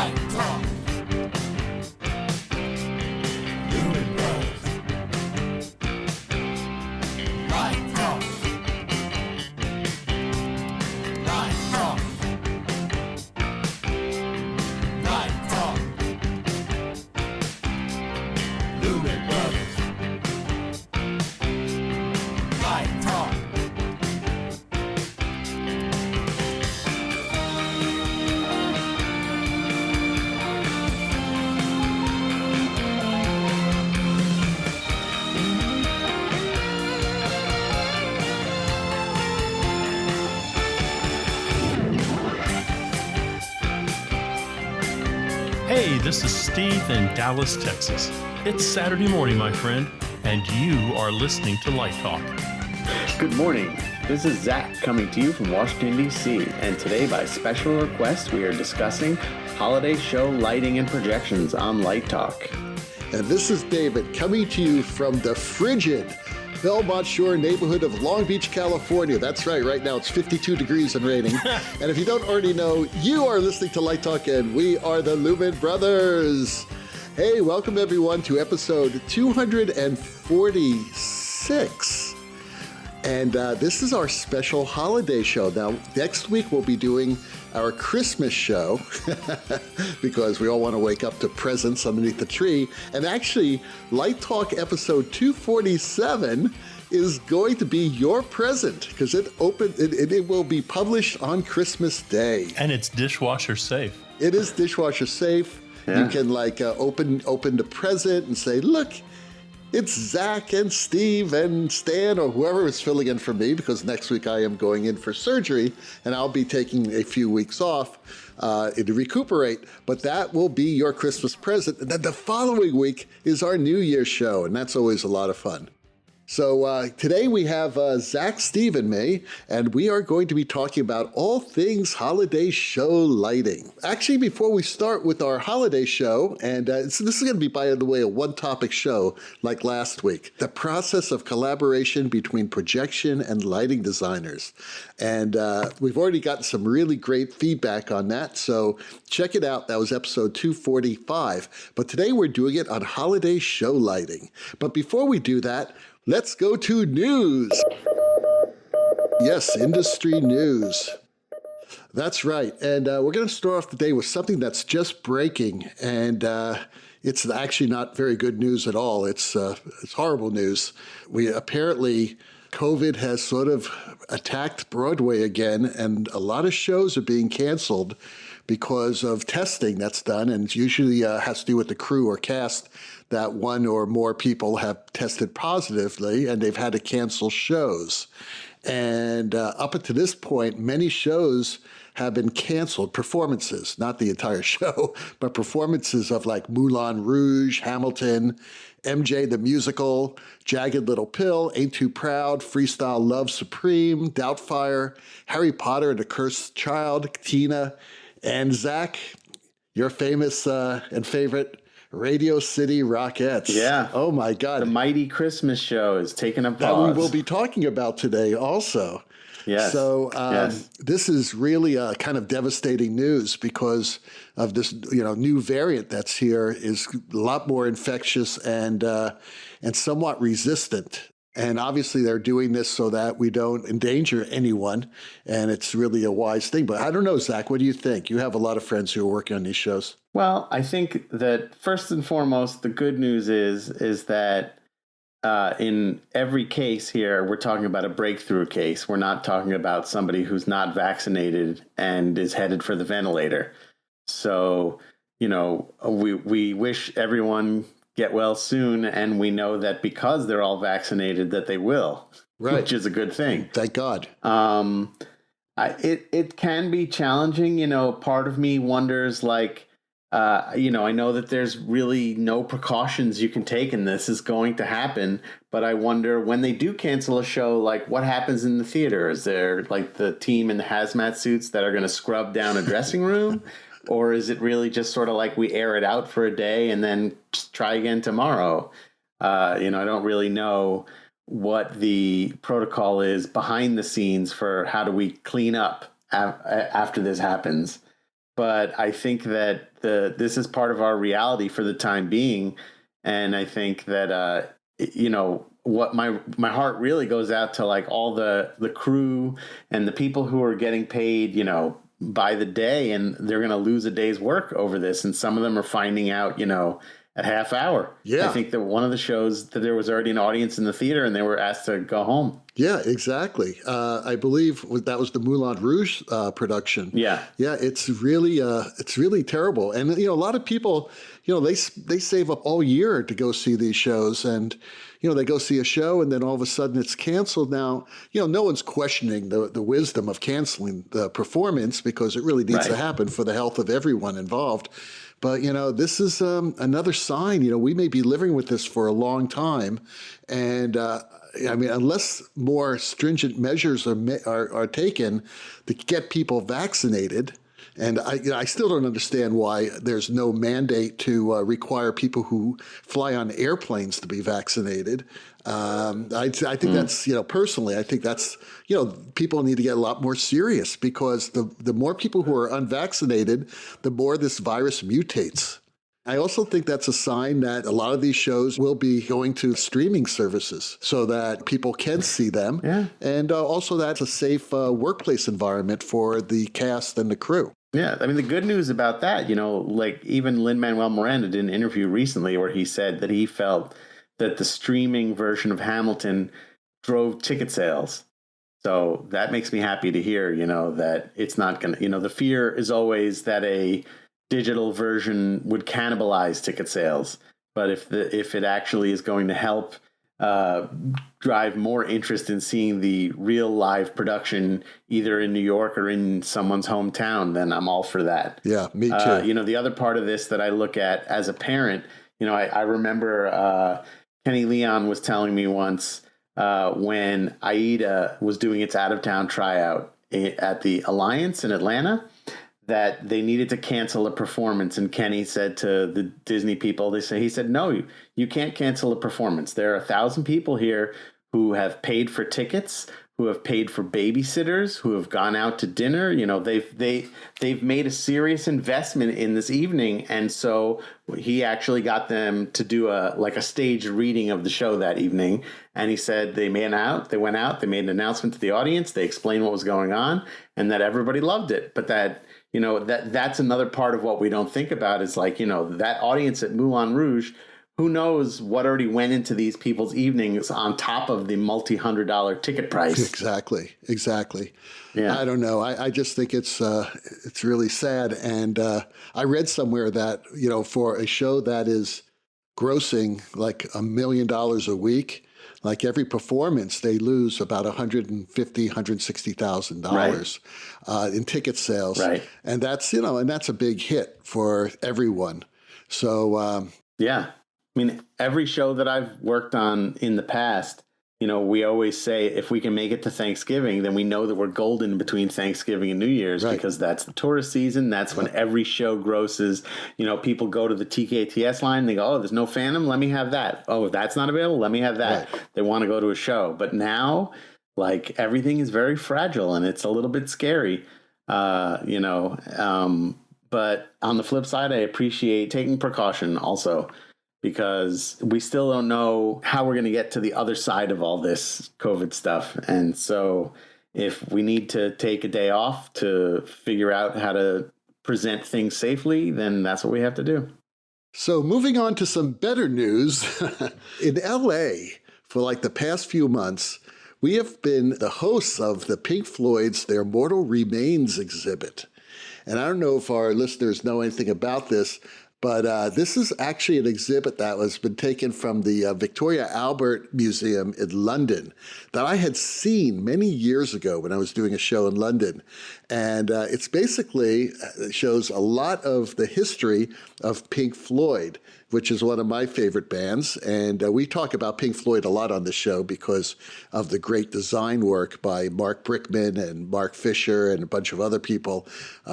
Light Talk. Lumen Brothers. Light Talk. Light Talk. Light Talk. Lumen Brothers. Light Talk. Hey, this is Steve in Dallas, Texas. It's Saturday morning, my friend, and you are listening to Light Talk. Good morning. This is Zach coming to you from Washington, D.C., and today, by special request, we are discussing holiday show lighting and projections on Light Talk. And this is David coming to you from the frigid Belmont Shore neighborhood of Long Beach, California. That's right now it's 52 degrees and raining. And if you don't already know, you are listening to Light Talk, and we are the Lumen Brothers. Hey, welcome everyone to episode 246. And this is our special holiday show. Now, next week we'll be doing our Christmas show because we all want to wake up to presents underneath the tree. And actually, Light Talk episode 247 is going to be your present because it will be published on Christmas Day. And it's dishwasher safe. It is dishwasher safe. Yeah. You can open the present and say, look, it's Zach and Steve and Stan or whoever is filling in for me because next week I am going in for surgery and I'll be taking a few weeks off to recuperate. But that will be your Christmas present. And then the following week is our New Year's show, and that's always a lot of fun. So today we have Zach, Steve, and me, and we are going to be talking about all things holiday show lighting. Actually, before we start with our holiday show, and this is going to be, by the way, a one-topic show like last week, the process of collaboration between projection and lighting designers. And we've already gotten some really great feedback on that, so check it out. That was episode 245. But today we're doing it on holiday show lighting. But before we do that, let's go to news. Yes, industry news. That's right. And we're going to start off the day with something that's just breaking. And it's actually not very good news at all. It's horrible news. Apparently, COVID has sort of attacked Broadway again, and a lot of shows are being canceled because of testing that's done. And it usually has to do with the crew or cast that one or more people have tested positively and they've had to cancel shows. And up until this point, many shows have been canceled, performances, not the entire show, but performances of like Moulin Rouge, Hamilton, MJ the Musical, Jagged Little Pill, Ain't Too Proud, Freestyle Love Supreme, Doubtfire, Harry Potter and the Cursed Child, Tina, and Zach, your famous and favorite Radio City Rockettes. Yeah. Oh my God. The mighty Christmas show is taking a pause. That we will be talking about today also. Yes. So yes. This is really kind of devastating news because of this, new variant that's here is a lot more infectious and somewhat resistant. And obviously they're doing this so that we don't endanger anyone. And it's really a wise thing. But I don't know, Zach, what do you think? You have a lot of friends who are working on these shows. Well, I think that first and foremost, the good news is that in every case here, we're talking about a breakthrough case. We're not talking about somebody who's not vaccinated and is headed for the ventilator. So, we wish everyone get well soon, and we know that because they're all vaccinated that they will, right, which is a good thing. Thank God. It can be challenging. Part of me wonders, I know that there's really no precautions you can take and this is going to happen, but I wonder when they do cancel a show, what happens in the theater? Is there the team in the hazmat suits that are going to scrub down a dressing room? Or is it really just sort of we air it out for a day and then try again tomorrow? I don't really know what the protocol is behind the scenes for how do we clean up after this happens. but I think that this is part of our reality for the time being. And I think that, what my heart really goes out to, like, all the crew and the people who are getting paid, by the day, and they're going to lose a day's work over this. And some of them are finding out, at half hour. Yeah. I think that one of the shows that there was already an audience in the theater and they were asked to go home. Yeah, exactly. I believe that was the Moulin Rouge production. Yeah. Yeah, it's really terrible. And, a lot of people, they save up all year to go see these shows, and, they go see a show and then all of a sudden it's canceled. Now, no one's questioning the wisdom of canceling the performance, because it really needs to happen for the health of everyone involved. But, this is another sign. We may be living with this for a long time. And, unless more stringent measures are taken to get people vaccinated, and I still don't understand why there's no mandate to require people who fly on airplanes to be vaccinated. I think that's, personally, I think that's, people need to get a lot more serious, because the more people who are unvaccinated, the more this virus mutates. I also think that's a sign that a lot of these shows will be going to streaming services so that people can see them. Yeah. And also that's a safe workplace environment for the cast and the crew. Yeah. I mean, the good news about that, like even Lin-Manuel Miranda did an interview recently where he said that he felt that the streaming version of Hamilton drove ticket sales. So that makes me happy to hear, that it's not going to, the fear is always that a digital version would cannibalize ticket sales. But if it actually is going to help drive more interest in seeing the real live production, either in New York or in someone's hometown, then I'm all for that. Yeah, me too. The other part of this that I look at as a parent, I remember Kenny Leon was telling me once when Aida was doing its out-of-town tryout at the Alliance in Atlanta, that they needed to cancel a performance. And Kenny said to the Disney people, he said, no, you can't cancel a performance. There are 1,000 people here who have paid for tickets, who have paid for babysitters, who have gone out to dinner. They've made a serious investment in this evening. And so he actually got them to do a staged reading of the show that evening. And he said they went out, they made an announcement to the audience, they explained what was going on, and that everybody loved it. But that, that's another part of what we don't think about is that audience at Moulin Rouge, who knows what already went into these people's evenings on top of the multi-$100 ticket price. Exactly. Yeah. I don't know. I just think it's really sad. And I read somewhere that, for a show that is grossing like $1 million a week, like every performance, they lose about $150,000, $160,000 in ticket sales. Right. And that's, and that's a big hit for everyone. So, yeah. I mean, every show that I've worked on in the past, we always say if we can make it to Thanksgiving, then we know that we're golden between Thanksgiving and New Year's, because that's the tourist season. That's when every show grosses. People go to the TKTS line. They go, oh, there's no Phantom. Let me have that. Oh, if that's not available, let me have that. Right. They want to go to a show. But now, everything is very fragile and it's a little bit scary, But on the flip side, I appreciate taking precaution also, because we still don't know how we're going to get to the other side of all this COVID stuff. And so if we need to take a day off to figure out how to present things safely, then that's what we have to do. So moving on to some better news, in LA for the past few months, we have been the hosts of the Pink Floyd's Their Mortal Remains exhibit. And I don't know if our listeners know anything about this, but this is actually an exhibit that has been taken from the Victoria Albert Museum in London that I had seen many years ago when I was doing a show in London. And it's basically shows a lot of the history of Pink Floyd, which is one of my favorite bands. And we talk about Pink Floyd a lot on the show because of the great design work by Mark Brickman and Mark Fisher and a bunch of other people,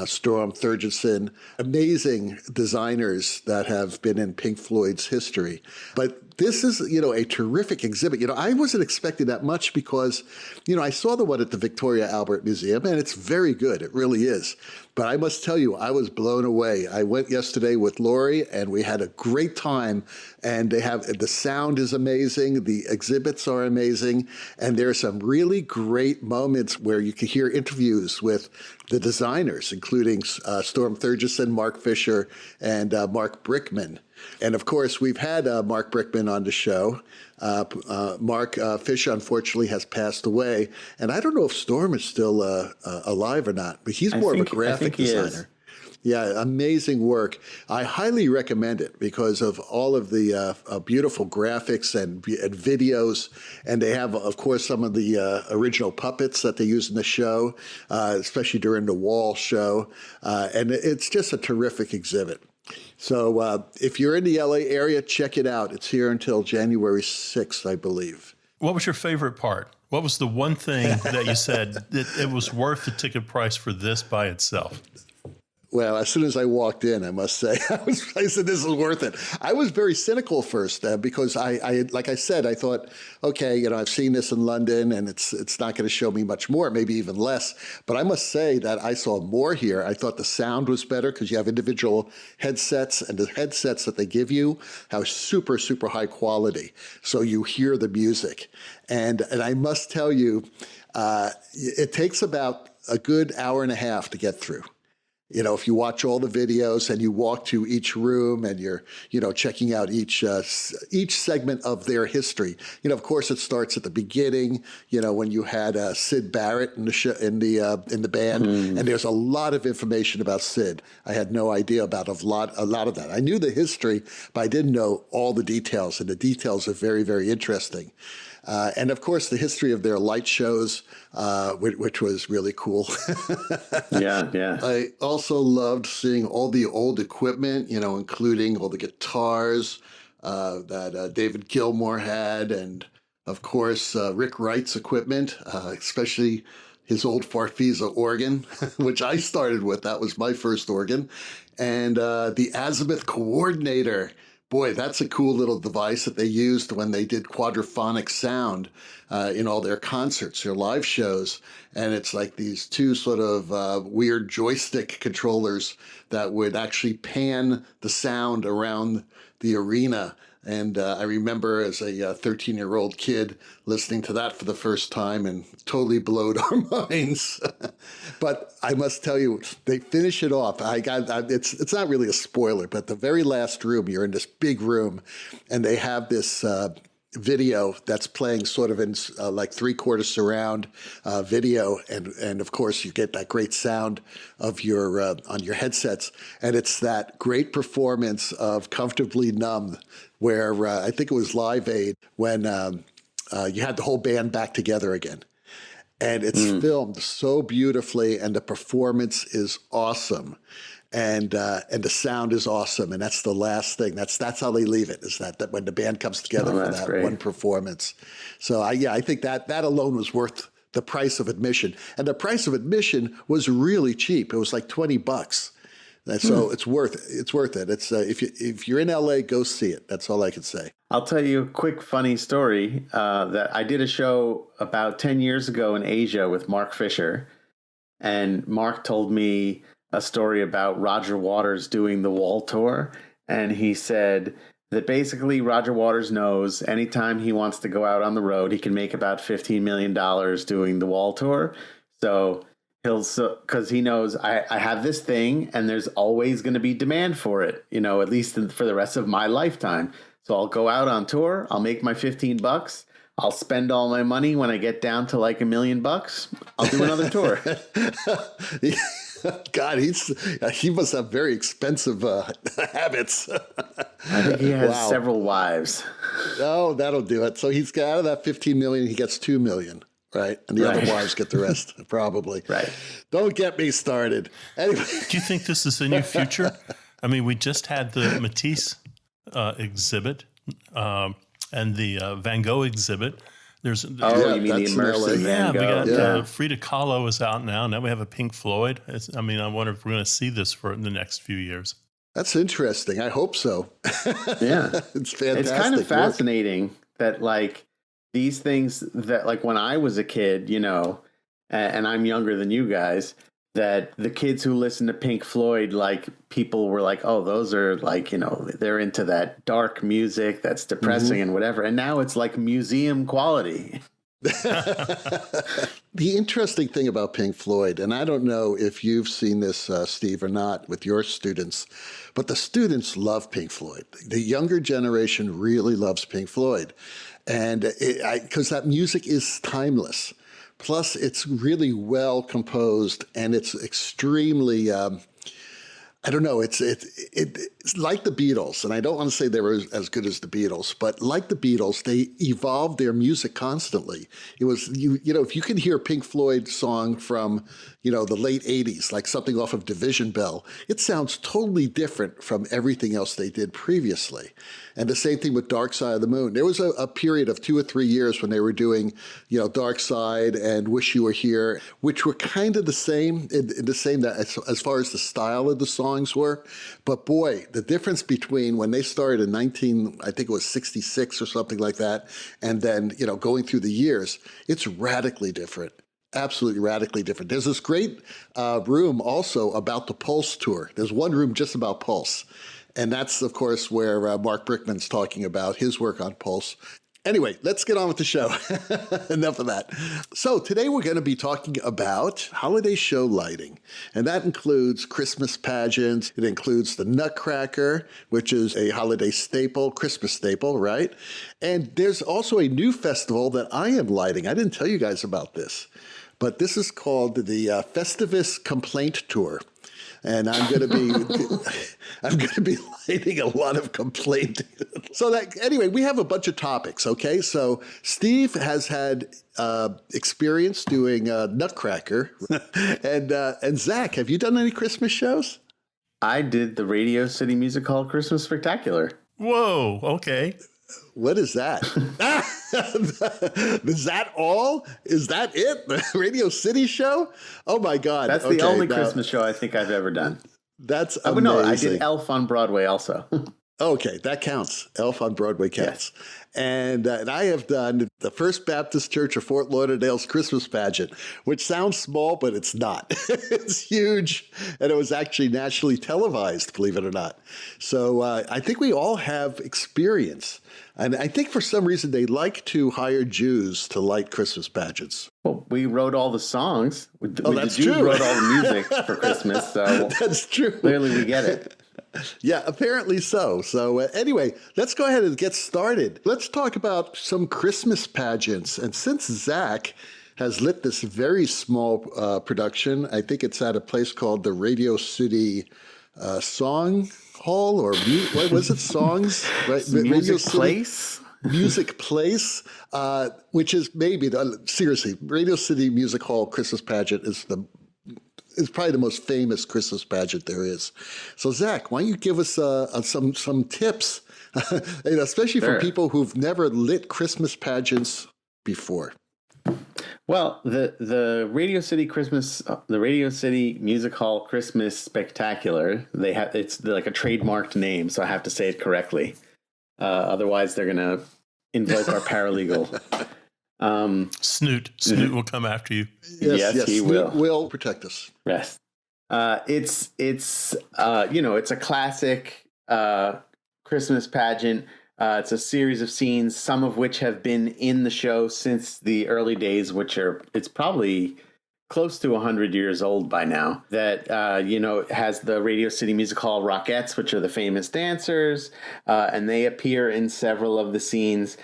Storm Thurgeson, amazing designers that have been in Pink Floyd's history. But this is, a terrific exhibit. I wasn't expecting that much because, I saw the one at the Victoria Albert Museum, and it's very good. It really is. But I must tell you, I was blown away. I went yesterday with Lori, and we had a great time. And the sound is amazing. The exhibits are amazing. And there are some really great moments where you can hear interviews with the designers, including Storm Thurgeson, Mark Fisher, and Mark Brickman. And of course, we've had Mark Brickman on the show. Mark Fisher, unfortunately, has passed away. And I don't know if Storm is still alive or not, but he's more of a graphic designer. Yeah, amazing work. I highly recommend it because of all of the beautiful graphics and videos. And they have, of course, some of the original puppets that they use in the show, especially during the Wall show. And it's just a terrific exhibit. So if you're in the LA area, check it out. It's here until January 6th, I believe. What was your favorite part? What was the one thing that you said that it was worth the ticket price for this by itself? Well, as soon as I walked in, I must say, I said, this is worth it. I was very cynical first because I like I said, I thought, okay, I've seen this in London and it's not going to show me much more, maybe even less. But I must say that I saw more here. I thought the sound was better because you have individual headsets, and the headsets that they give you have super, super high quality. So you hear the music. And I must tell you, it takes about a good hour and a half to get through. If you watch all the videos and you walk to each room and you're, checking out each segment of their history. Of course, it starts at the beginning. When you had Syd Barrett in the band, and there's a lot of information about Syd. I had no idea about a lot of that. I knew the history, but I didn't know all the details, and the details are very, very interesting. And of course, the history of their light shows, which was really cool. Yeah. I also loved seeing all the old equipment, including all the guitars that David Gilmour had, and of course, Rick Wright's equipment, especially his old Farfisa organ, which I started with. That was my first organ. And the azimuth coordinator. Boy, that's a cool little device that they used when they did quadraphonic sound in all their concerts, their live shows. And it's like these two sort of weird joystick controllers that would actually pan the sound around the arena. And I remember as a 13-year-old kid listening to that for the first time and totally blowed our minds. But I must tell you, they finish it off. It's not really a spoiler, but the very last room, you're in this big room, and they have this video that's playing sort of in like 3/4 surround video, and of course you get that great sound of your on your headsets, and it's that great performance of "Comfortably Numb," where I think it was Live Aid when you had the whole band back together again. And it's filmed so beautifully, and the performance is awesome, and the sound is awesome, and that's the last thing. That's how they leave it, is that when the band comes together for that great one performance. So I think that alone was worth the price of admission, and the price of admission was really cheap. It was like $20. And so it's worth it. It's if you're in LA, go see it. That's all I can say. I'll tell you a quick funny story that I did a show about 10 years ago in Asia with Mark Fisher, and Mark told me a story about Roger Waters doing the Wall tour, and he said that basically Roger Waters knows anytime he wants to go out on the road, he can make about $15 million doing the Wall tour. So because he knows I have this thing and there's always going to be demand for it, at least for the rest of my lifetime. So I'll go out on tour. I'll make my $15. I'll spend all my money when I get down to like $1 million. I'll do another tour. God, he must have very expensive habits. I think he has several wives. Oh, that'll do it. So he's got out of that $15 million, he gets $2 million. Right. And the other wives get the rest, probably. Right. Don't get me started. Anyway. Do you think this is the new future? I mean, we just had the Matisse exhibit and the Van Gogh exhibit. You mean the immersive Van Gogh? We got Frida Kahlo is out now. Now we have a Pink Floyd. I wonder if we're going to see this for the next few years. That's interesting. I hope so. Yeah. It's fantastic. It's kind of work. fascinating that like these things that like when I was a kid, and I'm younger than you guys, that the kids who listen to Pink Floyd, like people were like, oh, those are like, they're into that dark music that's depressing and whatever. And now it's like museum quality. The interesting thing about Pink Floyd, and I don't know if you've seen this, Steve, or not with your students, but the students love Pink Floyd. The younger generation really loves Pink Floyd. And because that music is timeless. Plus, it's really well composed and it's extremely, I don't know, it's like the Beatles. And I don't want to say they were as good as the Beatles, but like the Beatles, they evolved their music constantly. It was, if you can hear a Pink Floyd song from, the late 80s, like something off of Division Bell, it sounds totally different from everything else they did previously. And the same thing with Dark Side of the Moon. There was a period of 2 or 3 years when they were doing, Dark Side and Wish You Were Here, which were kind of the same, as far as the style of the songs were. But boy, the difference between when they started in I think it was 66 or something like that, and then, going through the years, it's radically different. Absolutely radically different. There's this great room also about the Pulse tour. There's one room just about Pulse. And that's, of course, where Mark Brickman's talking about his work on Pulse. Anyway, let's get on with the show. Enough of that. So today we're going to be talking about holiday show lighting. And that includes Christmas pageants. It includes the Nutcracker, which is a holiday staple, Christmas staple, right? And there's also a new festival that I am lighting. I didn't tell you guys about this, but this is called the Festivus Complaint Tour. And I'm going to be lighting a lot of complaint. So anyway, we have a bunch of topics. Okay, so Steve has had experience doing Nutcracker, and Zach, have you done any Christmas shows? I did the Radio City Music Hall Christmas Spectacular. Whoa, okay. What is that? Is that all? Is that it? The Radio City show? Oh my God. That's the only Christmas show I think I've ever done. That's amazing. No, I did Elf on Broadway also. Okay, that counts. Elf on Broadway counts. Yes. And I have done the First Baptist Church of Fort Lauderdale's Christmas pageant, which sounds small, but it's not. It's huge. And it was actually nationally televised, believe it or not. So I think we all have experience. And I think for some reason they like to hire Jews to light Christmas pageants. Well, we wrote all the songs. That's the Jews true. wrote all the music for Christmas. So that's true. Clearly we get it. Yeah, apparently so. So anyway, let's go ahead and get started. Let's talk about some Christmas pageants. And since Zach has lit this very small production, I think it's at a place called the Radio City Song Hall, or what was it? Songs? Right? Music Place? Music Place, which is maybe, seriously, Radio City Music Hall Christmas pageant is probably the most famous Christmas pageant there is. So, Zach, why don't you give us some tips, especially for people who've never lit Christmas pageants before? Well, the Radio City Music Hall Christmas Spectacular. It's like a trademarked name, so I have to say it correctly. Otherwise, they're gonna invoke our paralegal. Snoot will come after you. Yes, he will. Snoot will protect us. Yes. It's a classic Christmas pageant. It's a series of scenes, some of which have been in the show since the early days, it's probably close to 100 years old by now. That has the Radio City Music Hall Rockettes, which are the famous dancers, and they appear in several of the scenes.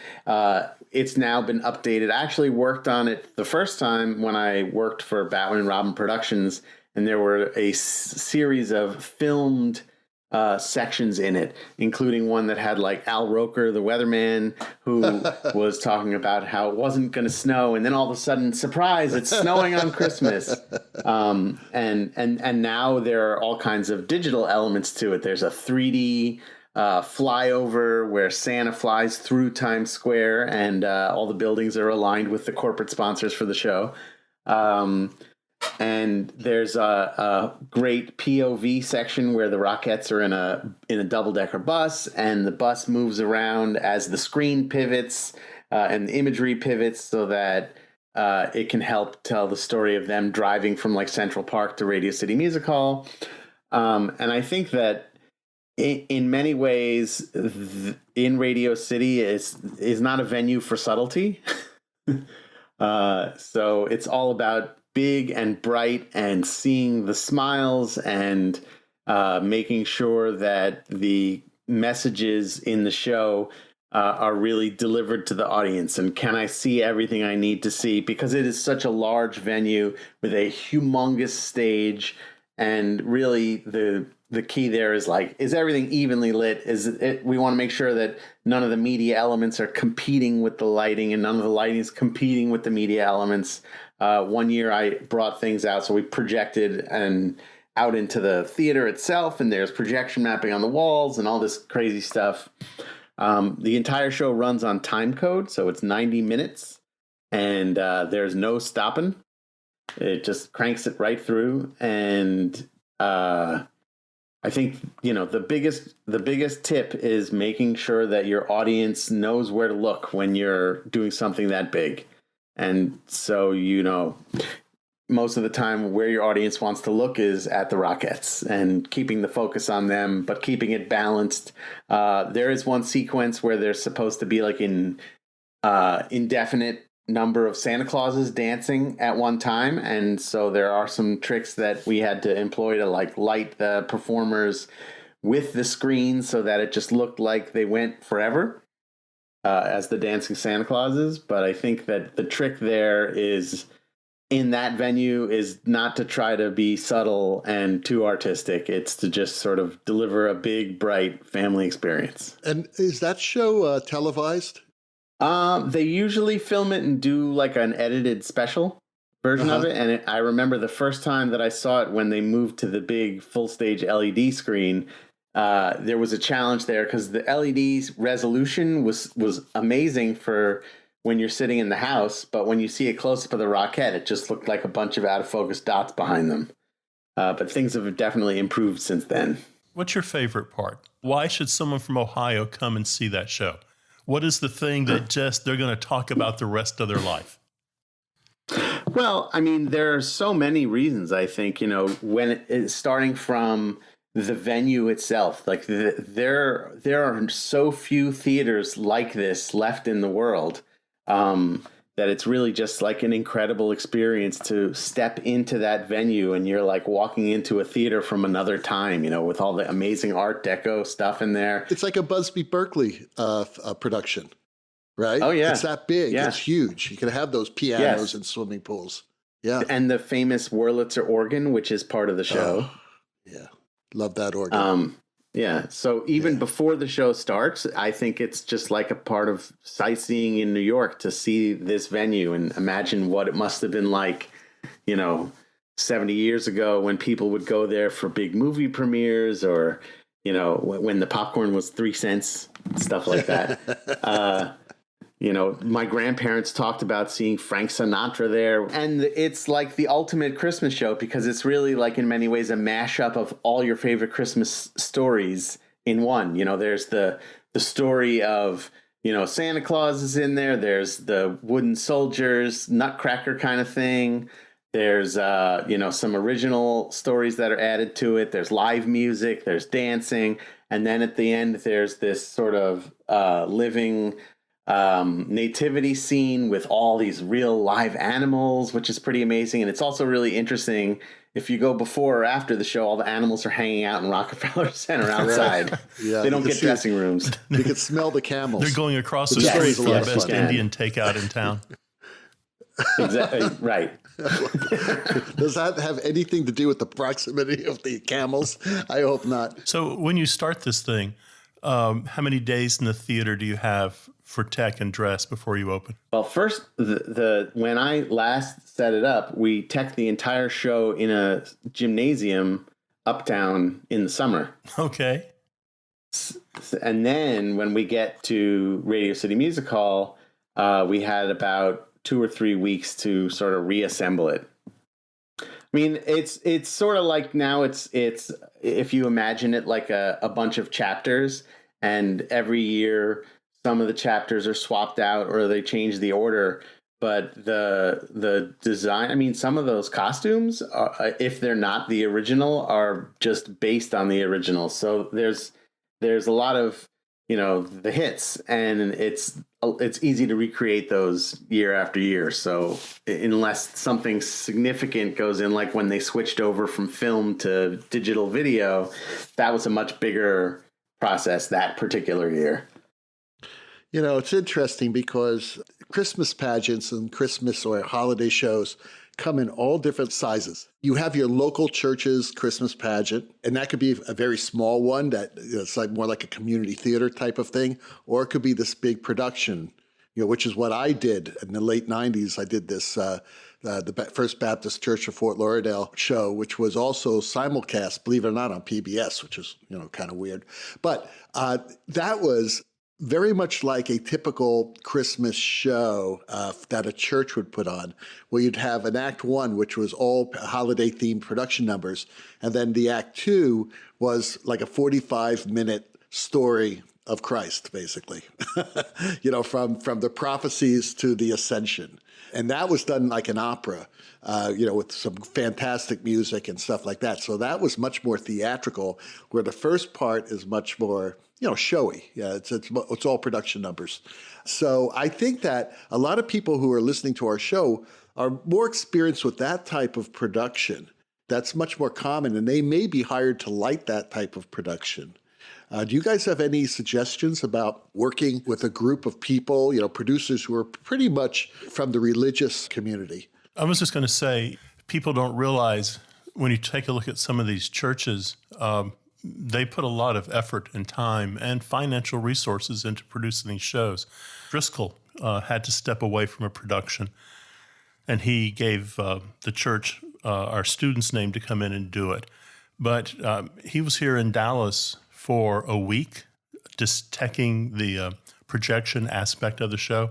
It's now been updated. I actually worked on it the first time when I worked for Batman and Robin Productions, and there were a series of filmed sections in it, including one that had like Al Roker, the weatherman, who was talking about how it wasn't going to snow, and then all of a sudden, surprise, it's snowing on Christmas. And now there are all kinds of digital elements to it. There's a 3D flyover where Santa flies through Times Square, and all the buildings are aligned with the corporate sponsors for the show. And there's a great POV section where the Rockettes are in a double-decker bus, and the bus moves around as the screen pivots and the imagery pivots so that it can help tell the story of them driving from like Central Park to Radio City Music Hall. And I think that in many ways, in Radio City is not a venue for subtlety. So it's all about big and bright and seeing the smiles and making sure that the messages in the show are really delivered to the audience. And can I see everything I need to see? Because it is such a large venue with a humongous stage. And really the key there is like, is everything evenly lit? We want to make sure that none of the media elements are competing with the lighting and none of the lighting is competing with the media elements. One year I brought things out, so we projected and out into the theater itself, and there's projection mapping on the walls and all this crazy stuff. The entire show runs on time code, so it's 90 minutes, and there's no stopping. It just cranks it right through, and I think the biggest tip is making sure that your audience knows where to look when you're doing something that big. And so, most of the time where your audience wants to look is at the Rockettes and keeping the focus on them, but keeping it balanced. There is one sequence where there's supposed to be like an indefinite number of Santa Clauses dancing at one time. And so there are some tricks that we had to employ to like light the performers with the screen so that it just looked like they went forever. As the dancing Santa Clauses. But I think that the trick there is in that venue is not to try to be subtle and too artistic. It's to just sort of deliver a big, bright family experience. And is that show televised? They usually film it and do like an edited special version of it. And I remember the first time that I saw it when they moved to the big full stage LED screen. There was a challenge there because the LED resolution was amazing for when you're sitting in the house, but when you see a close-up of the Rockette, it just looked like a bunch of out-of-focus dots behind them. But things have definitely improved since then. What's your favorite part? Why should someone from Ohio come and see that show? What is the thing that they're going to talk about the rest of their life? Well, I mean, there are so many reasons, I think, when it's starting from the venue itself, like there are so few theaters like this left in the world that it's really just like an incredible experience to step into that venue and you're like walking into a theater from another time, with all the amazing Art Deco stuff in there. It's like a Busby Berkeley production, right? Oh, yeah. It's that big. Yeah. It's huge. You can have those pianos and swimming pools. Yeah. And the famous Wurlitzer organ, which is part of the show. Oh, yeah. Love that organ. Yeah. So even before the show starts, I think it's just like a part of sightseeing in New York to see this venue and imagine what it must have been like, 70 years ago when people would go there for big movie premieres or, when the popcorn was 3 cents, stuff like that. My grandparents talked about seeing Frank Sinatra there. And it's like the ultimate Christmas show because it's really like in many ways a mashup of all your favorite Christmas stories in one. There's the story of, Santa Claus is in there. There's the wooden soldiers, Nutcracker kind of thing. There's, some original stories that are added to it. There's live music. There's dancing. And then at the end, there's this sort of living nativity scene with all these real live animals, which is pretty amazing. And it's also really interesting. If you go before or after the show, all the animals are hanging out in Rockefeller Center outside. Yeah, they don't get dressing rooms. You can smell the camels. They're going across the Yes, street for the yes, best yes. Indian takeout in town. Exactly. Right. Does that have anything to do with the proximity of the camels? I hope not. So when you start this thing, how many days in the theater do you have for tech and dress before you open? Well, first, when I last set it up, we teched the entire show in a gymnasium uptown in the summer. Okay. And then when we get to Radio City Music Hall, we had about 2 or 3 weeks to sort of reassemble it. I mean, it's sort of like now it's if you imagine it like a bunch of chapters, and every year some of the chapters are swapped out or they change the order. But the design, I mean, some of those costumes, if they're not the original, are just based on the original. So there's a lot of, the hits, and it's easy to recreate those year after year. So unless something significant goes in, like when they switched over from film to digital video, that was a much bigger process that particular year. It's interesting because Christmas pageants and Christmas or holiday shows come in all different sizes. You have your local church's Christmas pageant, and that could be a very small one that it's like more like a community theater type of thing, or it could be this big production, which is what I did in the late 90s. I did this, the First Baptist Church of Fort Lauderdale show, which was also simulcast, believe it or not, on PBS, which is, kind of weird. But that was very much like a typical Christmas show that a church would put on, where you'd have an Act 1, which was all holiday-themed production numbers, and then the Act 2 was like a 45-minute story of Christ, basically, from the prophecies to the ascension. And that was done like an opera, with some fantastic music and stuff like that. So that was much more theatrical, where the first part is much more showy. Yeah, it's all production numbers. So I think that a lot of people who are listening to our show are more experienced with that type of production. That's much more common, and they may be hired to light that type of production. Do you guys have any suggestions about working with a group of people, producers who are pretty much from the religious community? I was just going to say, people don't realize when you take a look at some of these churches, they put a lot of effort and time and financial resources into producing these shows. Driscoll had to step away from a production, and he gave the church our student's name to come in and do it. But he was here in Dallas for a week, just teching the projection aspect of the show.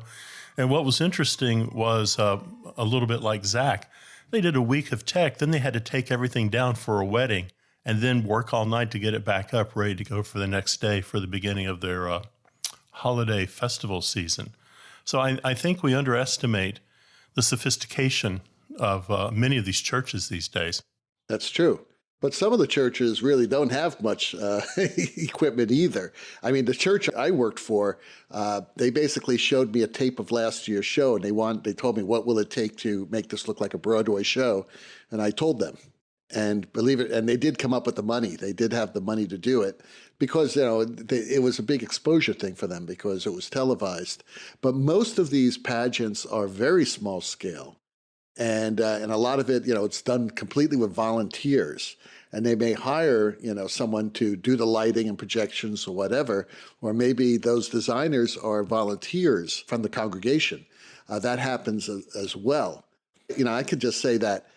And what was interesting was a little bit like Zach. They did a week of tech, then they had to take everything down for a wedding, and then work all night to get it back up, ready to go for the next day for the beginning of their holiday festival season. So I think we underestimate the sophistication of many of these churches these days. That's true. But some of the churches really don't have much equipment either. I mean, the church I worked for, they basically showed me a tape of last year's show, and they told me, what will it take to make this look like a Broadway show? And I told them. And believe it, and they did come up with the money. They did have the money to do it because, it was a big exposure thing for them because it was televised. But most of these pageants are very small scale. And a lot of it, it's done completely with volunteers. And they may hire, someone to do the lighting and projections or whatever, or maybe those designers are volunteers from the congregation. That happens as well. I could just say that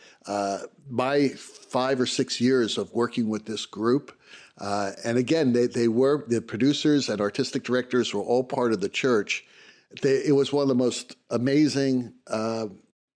my 5 or 6 years of working with this group, and again, they were, the producers and artistic directors were all part of the church. It was one of the most amazing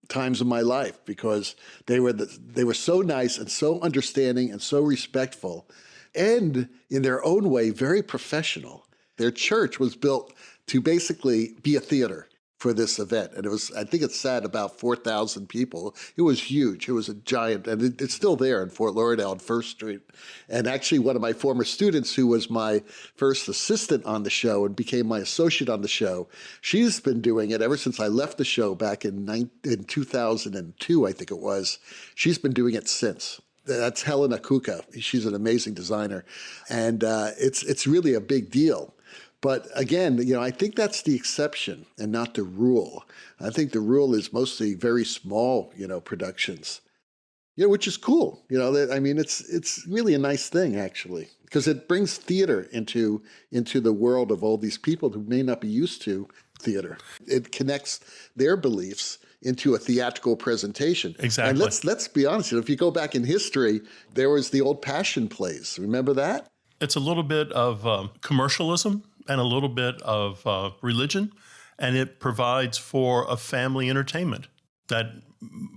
times of my life because they were so nice and so understanding and so respectful, and in their own way very professional. Their church was built to basically be a theater for this event, and I think it sat about 4,000 people. It was huge. It was a giant, and it's still there in Fort Lauderdale on First Street. And actually, one of my former students, who was my first assistant on the show and became my associate on the show, she's been doing it ever since I left the show back in 2002, I think it was. She's been doing it since. That's Helena Kuka. She's an amazing designer, and it's really a big deal. But again, I think that's the exception and not the rule. I think the rule is mostly very small, productions, which is cool. It's really a nice thing, actually, because it brings theater into the world of all these people who may not be used to theater. It connects their beliefs into a theatrical presentation. Exactly. And let's be honest, if you go back in history, there was the old Passion plays. Remember that? It's a little bit of commercialism and a little bit of religion, and it provides for a family entertainment that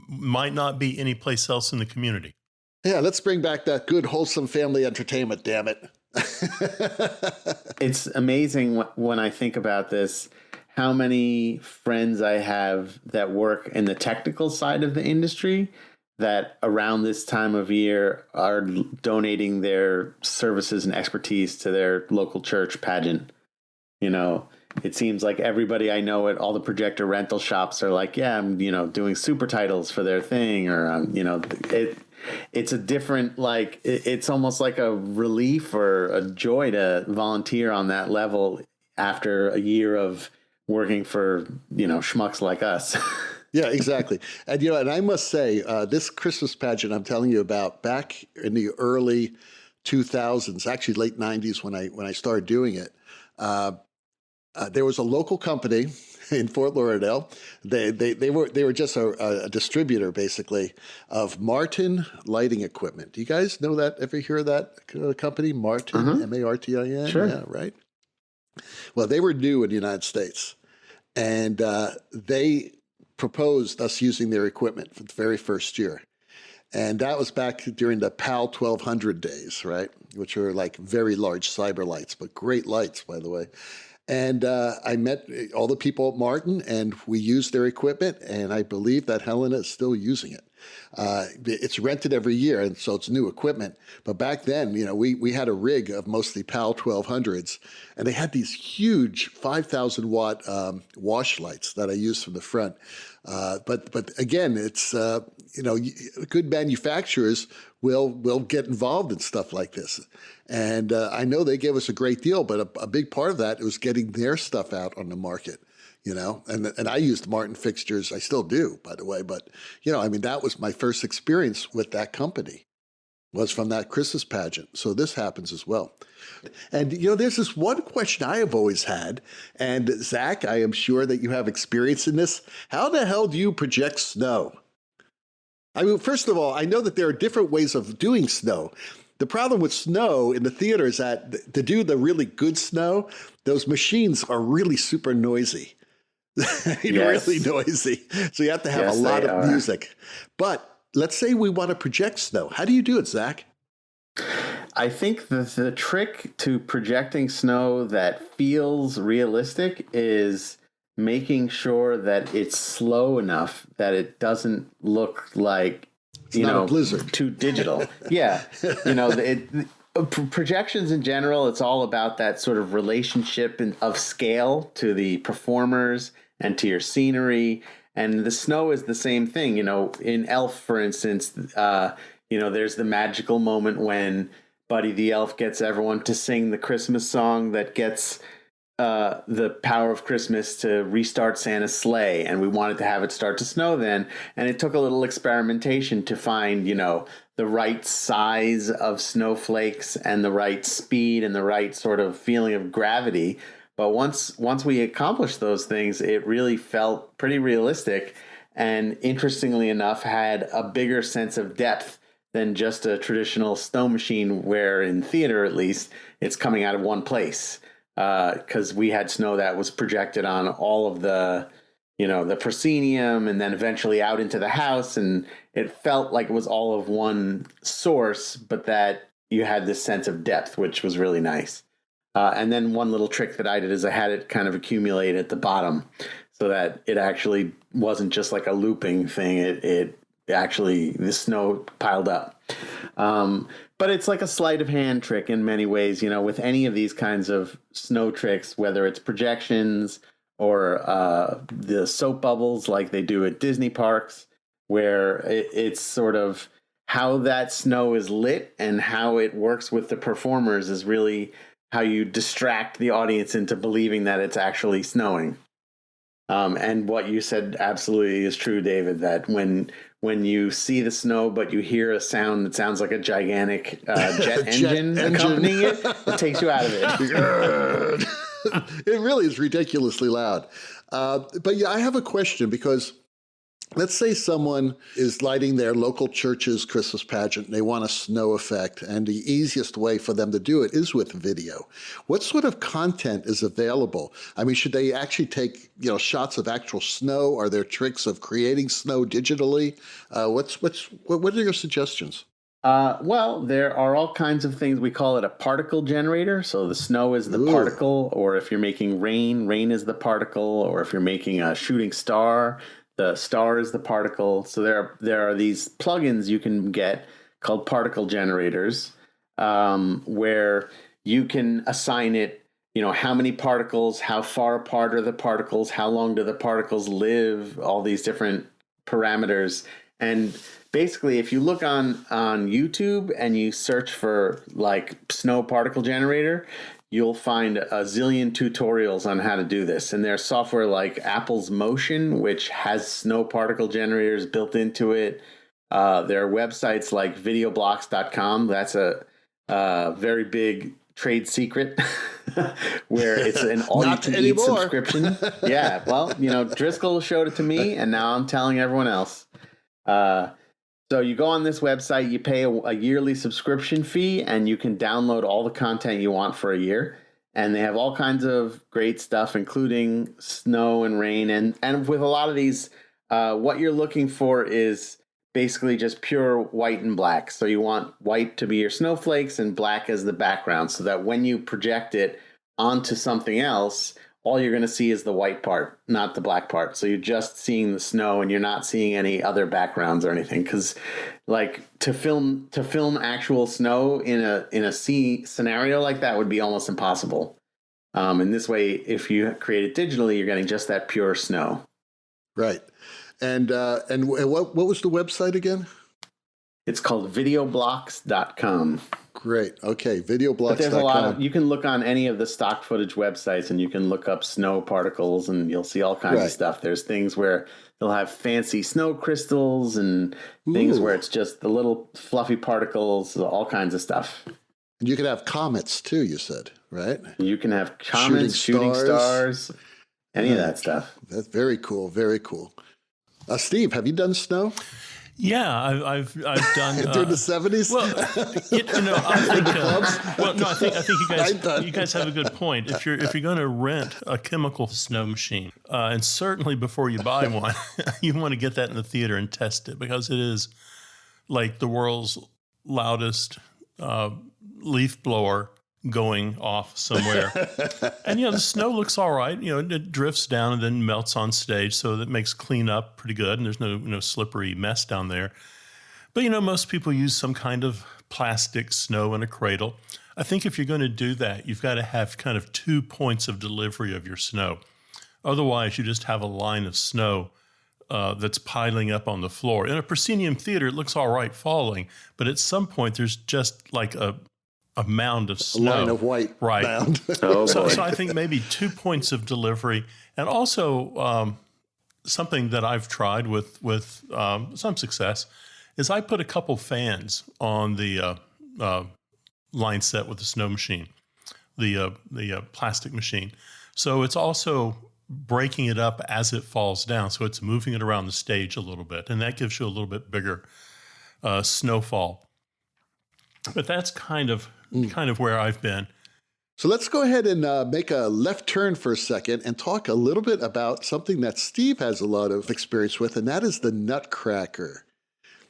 might not be anyplace else in the community. Yeah, let's bring back that good, wholesome family entertainment, damn it. It's amazing when I think about this, how many friends I have that work in the technical side of the industry that around this time of year are donating their services and expertise to their local church pageant. You know, it seems like everybody I know at all the projector rental shops are like, yeah, I'm, doing super titles for their thing, or, it's a different, like, it's almost like a relief or a joy to volunteer on that level after a year of working for, schmucks like us. Yeah, exactly. And, and I must say, this Christmas pageant I'm telling you about back in the early 2000s, actually late 90s when I started doing it, there was a local company in Fort Lauderdale. They were just a distributor, basically, of Martin lighting equipment. Do you guys know that? Ever hear of that company, Martin, M-A-R-T-I-N? Sure. Yeah, right. Well, they were new in the United States, and they proposed us using their equipment for the very first year. And that was back during the PAL 1200 days, right? Which were like very large cyber lights, but great lights, by the way. And I met all the people at Martin, and we used their equipment, and I believe that Helena is still using it. It's rented every year, and so it's new equipment. But back then, we had a rig of mostly PAL 1200s, and they had these huge 5,000-watt wash lights that I used from the front. But again, it's good manufacturers will get involved in stuff like this, and I know they gave us a great deal. But a big part of that was getting their stuff out on the market. And I used Martin fixtures. I still do, by the way. But that was my first experience with that company, was from that Christmas pageant. So this happens as well. And, there's this one question I have always had. And Zach, I am sure that you have experience in this. How the hell do you project snow? I mean, first of all, I know that there are different ways of doing snow. The problem with snow in the theater is that to do the really good snow, those machines are really super noisy. Really noisy. So you have to have a lot of music. But let's say we want to project snow. How do you do it, Zach? I think the trick to projecting snow that feels realistic is making sure that it's slow enough that it doesn't look like, a blizzard. Too digital. Yeah. Projections in general, it's all about that sort of relationship of scale to the performers and to your scenery. And the snow is the same thing. In Elf, for instance, there's the magical moment when Buddy the Elf gets everyone to sing the Christmas song that gets the power of Christmas to restart Santa's sleigh. And we wanted to have it start to snow then. And it took a little experimentation to find, the right size of snowflakes and the right speed and the right sort of feeling of gravity. But once we accomplished those things, it really felt pretty realistic, and interestingly enough, had a bigger sense of depth than just a traditional snow machine, where in theater, at least, it's coming out of one place. Because we had snow that was projected on all of the proscenium and then eventually out into the house. And it felt like it was all of one source, but that you had this sense of depth, which was really nice. And then one little trick that I did is I had it kind of accumulate at the bottom so that it actually wasn't just like a looping thing. It actually, the snow piled up. But it's like a sleight of hand trick in many ways, with any of these kinds of snow tricks, whether it's projections or the soap bubbles like they do at Disney parks, where it's sort of how that snow is lit and how it works with the performers is really how you distract the audience into believing that it's actually snowing. And what you said absolutely is true, David, that when you see the snow, but you hear a sound that sounds like a gigantic jet engine accompanying it, it takes you out of it. It really is ridiculously loud. But yeah, I have a question, because Let's say someone is lighting their local church's Christmas pageant and they want a snow effect, and the easiest way for them to do it is with video. What sort of content is available? I mean, should they actually take, shots of actual snow? Are there tricks of creating snow digitally? What are your suggestions? Well, there are all kinds of things. We call it a particle generator. So the snow is the particle, or if you're making rain, rain is the particle, or if you're making a shooting star, the star is the particle. So there are these plugins you can get called particle generators, where you can assign it, how many particles, how far apart are the particles, how long do the particles live, all these different parameters. And basically, if you look on YouTube and you search for like snow particle generator, you'll find a zillion tutorials on how to do this. And there's software like Apple's Motion, which has snow particle generators built into it. There are websites like videoblocks.com. That's a very big trade secret where it's an all-you-can-eat subscription. Yeah, well, Driscoll showed it to me, and now I'm telling everyone else. So you go on this website, you pay a yearly subscription fee, and you can download all the content you want for a year. And they have all kinds of great stuff, including snow and rain. And with a lot of these, what you're looking for is basically just pure white and black. So you want white to be your snowflakes and black as the background, so that when you project it onto something else, all you're going to see is the white part, not the black part. So you're just seeing the snow and you're not seeing any other backgrounds or anything. Because like to film actual snow in a sea scenario like that would be almost impossible. And this way, if you create it digitally, you're getting just that pure snow. Right. And what was the website again? It's called videoblocks.com. Great. Okay, videoblocks.com. But there's a lot of, you can look on any of the stock footage websites and you can look up snow particles and you'll see all kinds of stuff. There's things where they'll have fancy snow crystals and things where it's just the little fluffy particles, all kinds of stuff. And you can have comets too, you said, right? You can have comets, shooting stars, any of that stuff. That's very cool. Very cool. Steve, have you done snow? Yeah, I've done during the 70s. Well, I think you guys have a good point. If you're going to rent a chemical snow machine, and certainly before you buy one, you want to get that in the theater and test it, because it is like the world's loudest leaf blower going off somewhere. And the snow looks all right. It drifts down and then melts on stage, so that makes cleanup pretty good, and there's no slippery mess down there. But most people use some kind of plastic snow in a cradle. I think if you're going to do that, you've got to have kind of 2 points of delivery of your snow. Otherwise, you just have a line of snow that's piling up on the floor. In a proscenium theater, it looks all right falling, but at some point there's just like a mound of snow. A line of white mound. So I think maybe 2 points of delivery. And also something that I've tried with some success is I put a couple fans on the line set with the snow machine, the plastic machine. So it's also breaking it up as it falls down. So it's moving it around the stage a little bit. And that gives you a little bit bigger snowfall. But that's kind of where I've been. So let's go ahead and make a left turn for a second and talk a little bit about something that Steve has a lot of experience with, and that is the Nutcracker.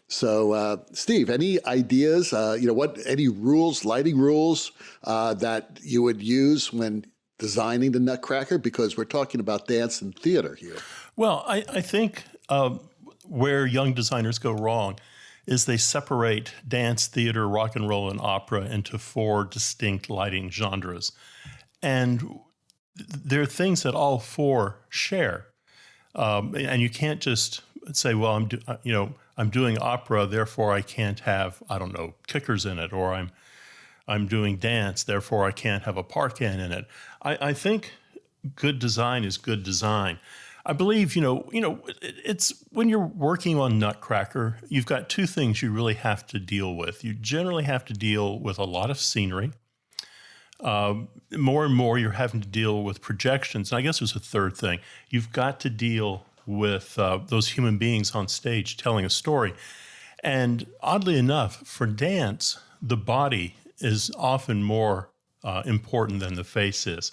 So, Steve, any ideas, any rules, lighting rules that you would use when designing the Nutcracker? Because we're talking about dance and theater here. Well, I think where young designers go wrong is they separate dance, theater, rock and roll, and opera into 4 distinct lighting genres. And there are things that all 4 share. And you can't just say, well, I'm doing opera, therefore I can't have, kickers in it, or I'm doing dance, therefore I can't have a parkan in it. I think good design is good design. I believe, it's when you're working on Nutcracker, you've got 2 things you really have to deal with. You generally have to deal with a lot of scenery. More and more, you're having to deal with projections. And I guess there's a third thing. You've got to deal with those human beings on stage telling a story. And oddly enough, for dance, the body is often more important than the face is.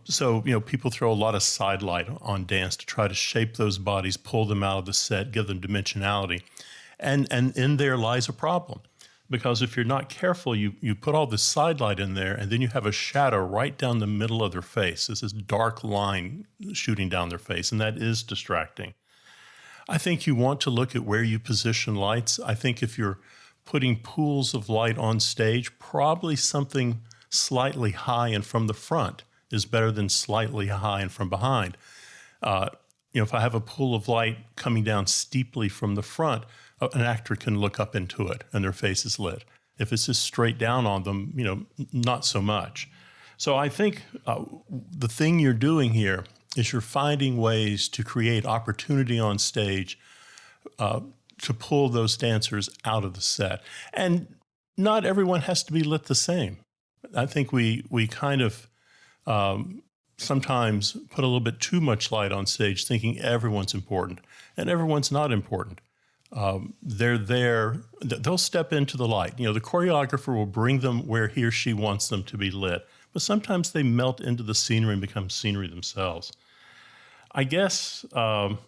So, people throw a lot of sidelight on dance to try to shape those bodies, pull them out of the set, give them dimensionality. And in there lies a problem. Because if you're not careful, you put all this sidelight in there, and then you have a shadow right down the middle of their face. There's this dark line shooting down their face, and that is distracting. I think you want to look at where you position lights. I think if you're putting pools of light on stage, probably something slightly high and from the front is better than slightly high and from behind. If I have a pool of light coming down steeply from the front, an actor can look up into it and their face is lit. If it's just straight down on them, not so much. So I think the thing you're doing here is you're finding ways to create opportunity on stage to pull those dancers out of the set. And not everyone has to be lit the same. I think we kind of sometimes put a little bit too much light on stage thinking everyone's important, and everyone's not important. They're there, they'll step into the light. The choreographer will bring them where he or she wants them to be lit, but sometimes they melt into the scenery and become scenery themselves. I guess kind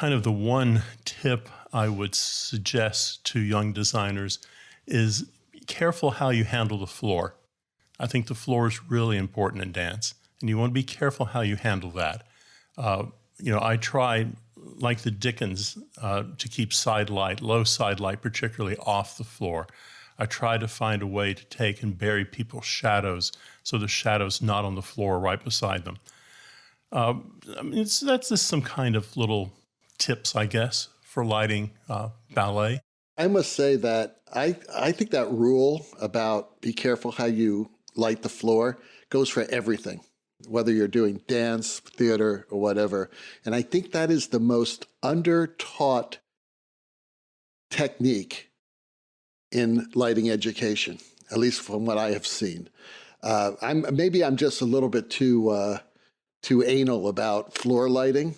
of the one tip I would suggest to young designers is be careful how you handle the floor. I think the floor is really important in dance, and you want to be careful how you handle that. I tried, like the Dickens, to keep low side light, particularly off the floor. I tried to find a way to take and bury people's so the shadow's not on the floor right beside them. That's just some kind of little tips, I guess, for lighting ballet. I must say that I think that rule about be careful how you light the floor goes for everything, whether you're doing dance, theater, or whatever. And I think that is the most under-taught technique in lighting education, at least from what I have seen. Maybe I'm just a little bit too anal about floor lighting,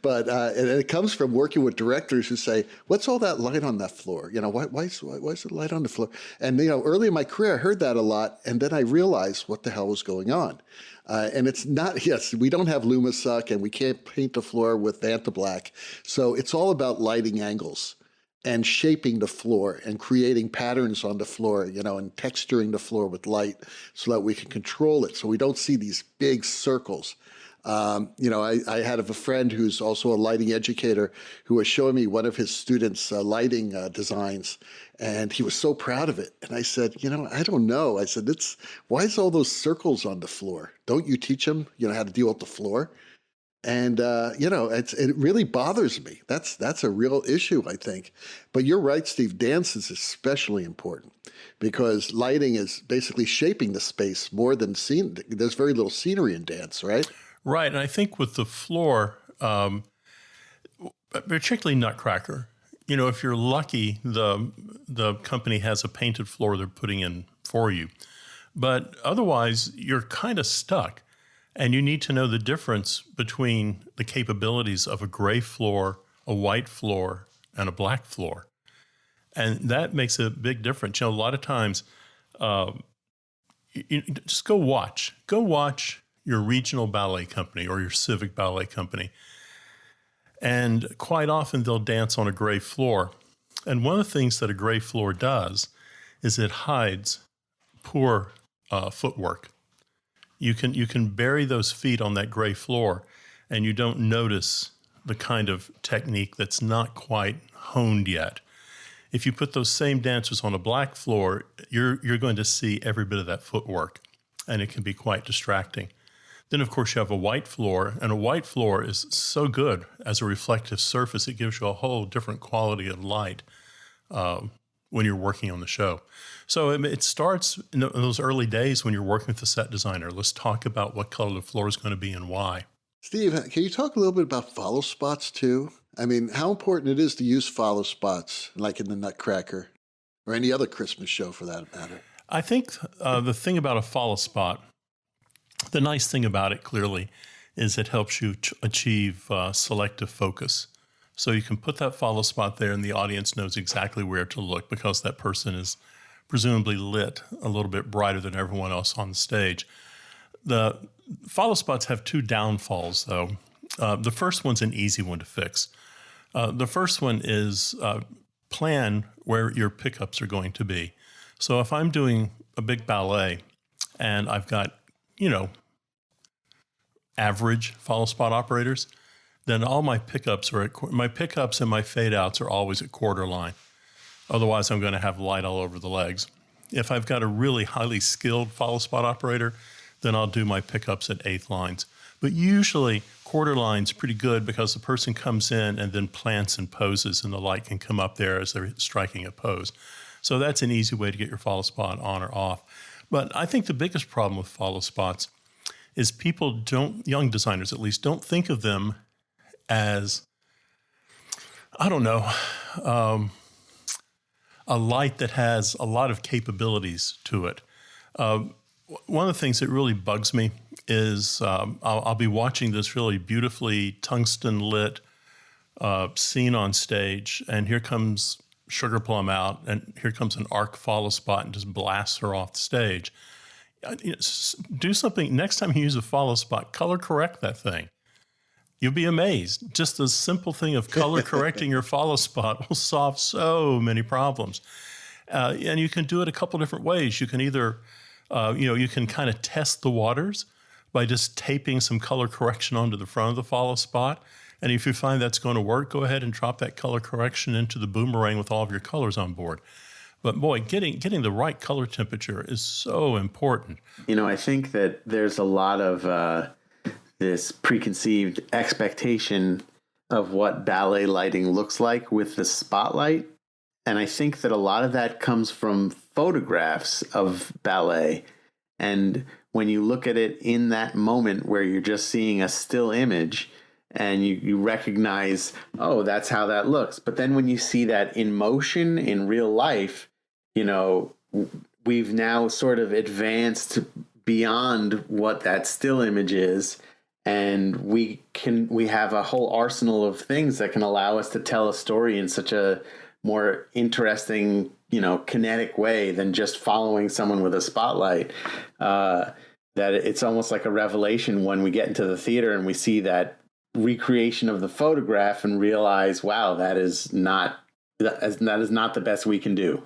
but and it comes from working with directors who say, "What's all that light on that floor? Why is the light on the floor?" And early in my career, I heard that a lot, and then I realized what the hell was going on. And it's not. Yes, we don't have Lumisoc, and we can't paint the floor with Vantablack, so it's all about lighting angles and shaping the floor and creating patterns on the floor, and texturing the floor with light so that we can control it, so we don't see these big circles. I had a friend who's also a lighting educator who was showing me one of his students' lighting designs, and he was so proud of it. And I said, I don't know. I said, why is all those circles on the floor? Don't you teach them, how to deal with the floor? And, it really bothers me. That's a real issue, I think. But you're right, Steve. Dance is especially important because lighting is basically shaping the space more than scene. There's very little scenery in dance, right? Right. And I think with the floor, particularly Nutcracker, if you're lucky, the company has a painted floor they're putting in for you. But otherwise, you're kind of stuck. And you need to know the difference between the capabilities of a gray floor, a white floor, and a black floor. And that makes a big difference. A lot of times, just go watch. Go watch your regional ballet company or your civic ballet company. And quite often, they'll dance on a gray floor. And one of the things that a gray floor does is it hides poor footwork. You can bury those feet on that gray floor, and you don't notice the kind of technique that's not quite honed yet. If you put those same dancers on a black floor, you're going to see every bit of that footwork, and it can be quite distracting. Then, of course, you have a white floor, and a white floor is so good as a reflective surface. It gives you a whole different quality of light when you're working on the show. So it starts in those early days when you're working with the set designer. Let's talk about what color the floor is going to be and why. Steve, can you talk a little bit about follow spots too? I mean, how important it is to use follow spots, like in the Nutcracker or any other Christmas show for that matter? I think the thing about a follow spot, the nice thing about it clearly, is it helps you achieve selective focus. So you can put that follow spot there and the audience knows exactly where to look because that person is presumably lit a little bit brighter than everyone else on the stage. The follow spots have two downfalls, though. The first one's an easy one to fix. The first one is plan where your pickups are going to be. So if I'm doing a big ballet and I've got, average follow spot operators, then all my pickups and my fade outs are always at quarter line. Otherwise, I'm going to have light all over the legs. If I've got a really highly skilled follow spot operator, then I'll do my pickups at eighth lines. But usually quarter line's pretty good because the person comes in and then plants and poses and the light can come up there as they're striking a pose. So that's an easy way to get your follow spot on or off. But I think the biggest problem with follow spots is people young designers at least, don't think of them as, a light that has a lot of capabilities to it. One of the things that really bugs me is I'll be watching this really beautifully tungsten lit scene on stage, and here comes Sugar Plum out, and here comes an arc follow spot and just blasts her off the stage. Do something, next time you use a follow spot, color correct that thing. You'll be amazed. Just the simple thing of color correcting your follow spot will solve so many problems. And you can do it a couple different ways. You can either, you can kind of test the waters by just taping some color correction onto the front of the follow spot. And if you find that's going to work, go ahead and drop that color correction into the boomerang with all of your colors on board. But boy, getting the right color temperature is so important. I think that there's a lot of this preconceived expectation of what ballet lighting looks like with the spotlight. And I think that a lot of that comes from photographs of ballet. And when you look at it in that moment where you're just seeing a still image and you recognize, oh, that's how that looks. But then when you see that in motion in real life, we've now sort of advanced beyond what that still image is. And we have a whole arsenal of things that can allow us to tell a story in such a more interesting, kinetic way than just following someone with a spotlight. That it's almost like a revelation when we get into the theater and we see that recreation of the photograph and realize, wow, that is not the best we can do.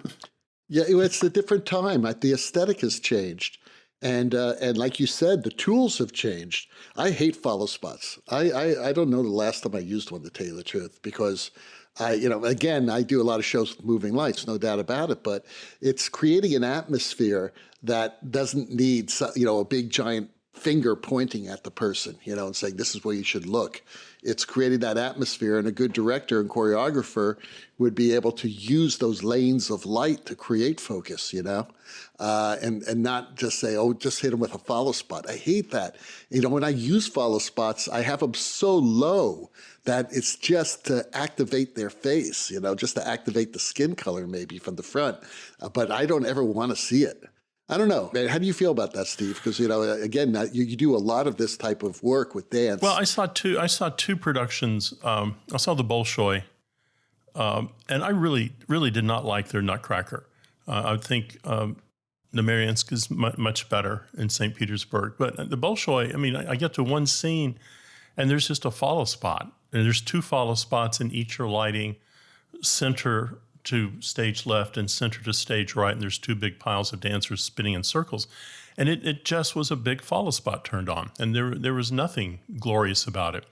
Yeah, it's a different time. The aesthetic has changed. And like you said, the tools have changed. I hate follow spots. I don't know the last time I used one, to tell you the truth, because I do a lot of shows with moving lights, no doubt about it, but it's creating an atmosphere that doesn't need, a big giant finger pointing at the person, and saying, this is where you should look. It's creating that atmosphere, and a good director and choreographer would be able to use those lanes of light to create focus, and not just say, oh, just hit them with a follow spot. I hate that. When I use follow spots, I have them so low that it's just to activate their face, just to activate the skin color maybe from the front. But I don't ever want to see it. I don't know. How do you feel about that, Steve? Because, again, you do a lot of this type of work with dance. Well, I saw two productions. I saw the Bolshoi, and I really, really did not like their Nutcracker. I think Nemeriansk is much better in St. Petersburg. But the Bolshoi, I get to one scene, and there's just a follow spot. And there's two follow spots, and each are lighting center to stage left and center to stage right, and there's two big piles of dancers spinning in circles. And it just was a big follow spot turned on, and there was nothing glorious about it.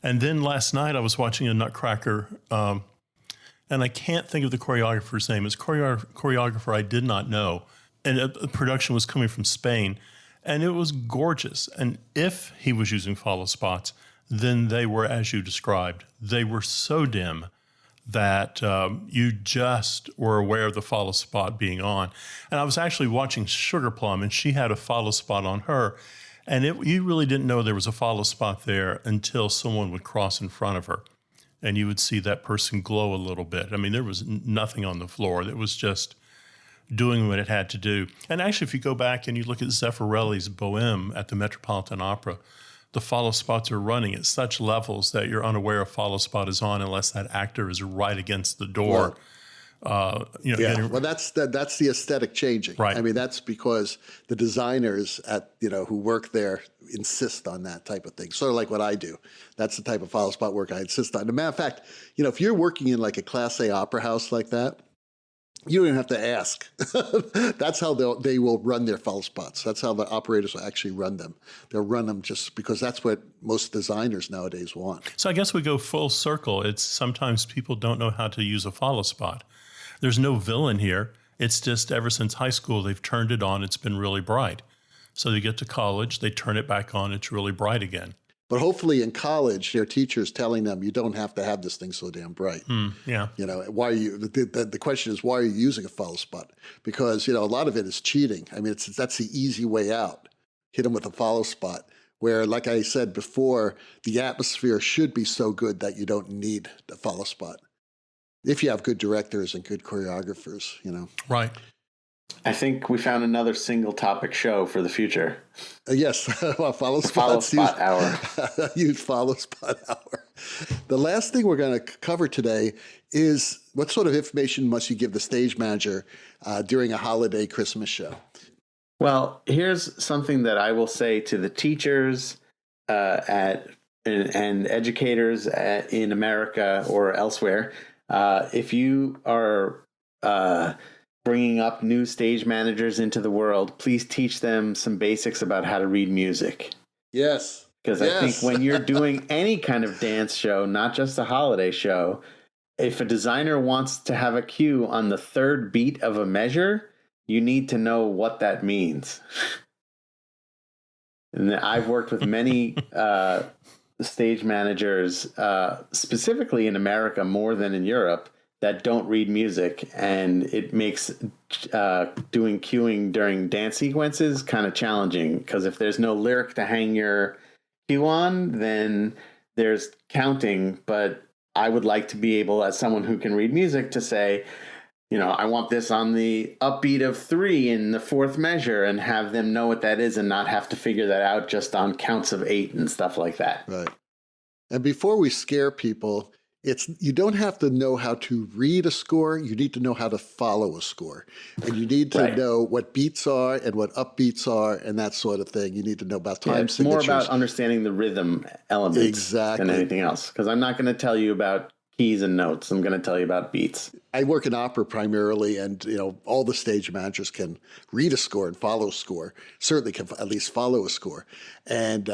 And then last night I was watching a Nutcracker, and I can't think of the choreographer's name. It's a choreographer I did not know, and the production was coming from Spain, and it was gorgeous. And if he was using follow spots, then they were as you described. They were so dim that you just were aware of the follow spot being on. And I was actually watching Sugar Plum, and she had a follow spot on her. And you really didn't know there was a follow spot there until someone would cross in front of her. And you would see that person glow a little bit. There was nothing on the floor. It was just doing what it had to do. And actually, if you go back and you look at Zeffirelli's Bohème at the Metropolitan Opera, the follow spots are running at such levels that you're unaware a follow spot is on unless that actor is right against the door. Well, that's the aesthetic changing. Right. I mean, that's because the designers who work there insist on that type of thing. Sort of like what I do. That's the type of follow spot work I insist on. As a matter of fact, if you're working in like a Class A opera house like that, you don't even have to ask. That's how they will run their follow spots. That's how the operators will actually run them. They'll run them just because that's what most designers nowadays want. So I guess we go full circle. It's sometimes people don't know how to use a follow spot. There's no villain here. It's just ever since high school, they've turned it on. It's been really bright. So they get to college, they turn it back on. It's really bright again. But hopefully in college, their teacher's telling them you don't have to have this thing so damn bright. Yeah. Why are you? The question is, why are you using a follow spot? Because a lot of it is cheating. I mean, that's the easy way out. Hit them with a follow spot. Where, like I said before, the atmosphere should be so good that you don't need a follow spot. If you have good directors and good choreographers, Right. I think we found another single topic show for the future. Yes, follow spots. Follow spot hour. Use follow spot hour. The last thing we're going to cover today is what sort of information must you give the stage manager during a holiday Christmas show? Well, here's something that I will say to the teachers and educators in America or elsewhere. If you are bringing up new stage managers into the world, please teach them some basics about how to read music. Yes. Because I think when you're doing any kind of dance show, not just a holiday show, if a designer wants to have a cue on the third beat of a measure, you need to know what that means. And I've worked with many stage managers, specifically in America more than in Europe, that don't read music, and it makes doing cueing during dance sequences kind of challenging, because if there's no lyric to hang your cue on, then there's counting. But I would like to be able, as someone who can read music, to say, I want this on the upbeat of 3 in the 4th measure, and have them know what that is and not have to figure that out just on counts of 8 and stuff like that. Right. And before we scare people, you don't have to know how to read a score. You need to know how to follow a score. And you need to know what beats are and what upbeats are and that sort of thing. You need to know about time signatures. It's more about understanding the rhythm elements than anything else. Because I'm not going to tell you about keys and notes. I'm going to tell you about beats. I work in opera primarily, and all the stage managers can read a score and follow a score. Certainly can at least follow a score. And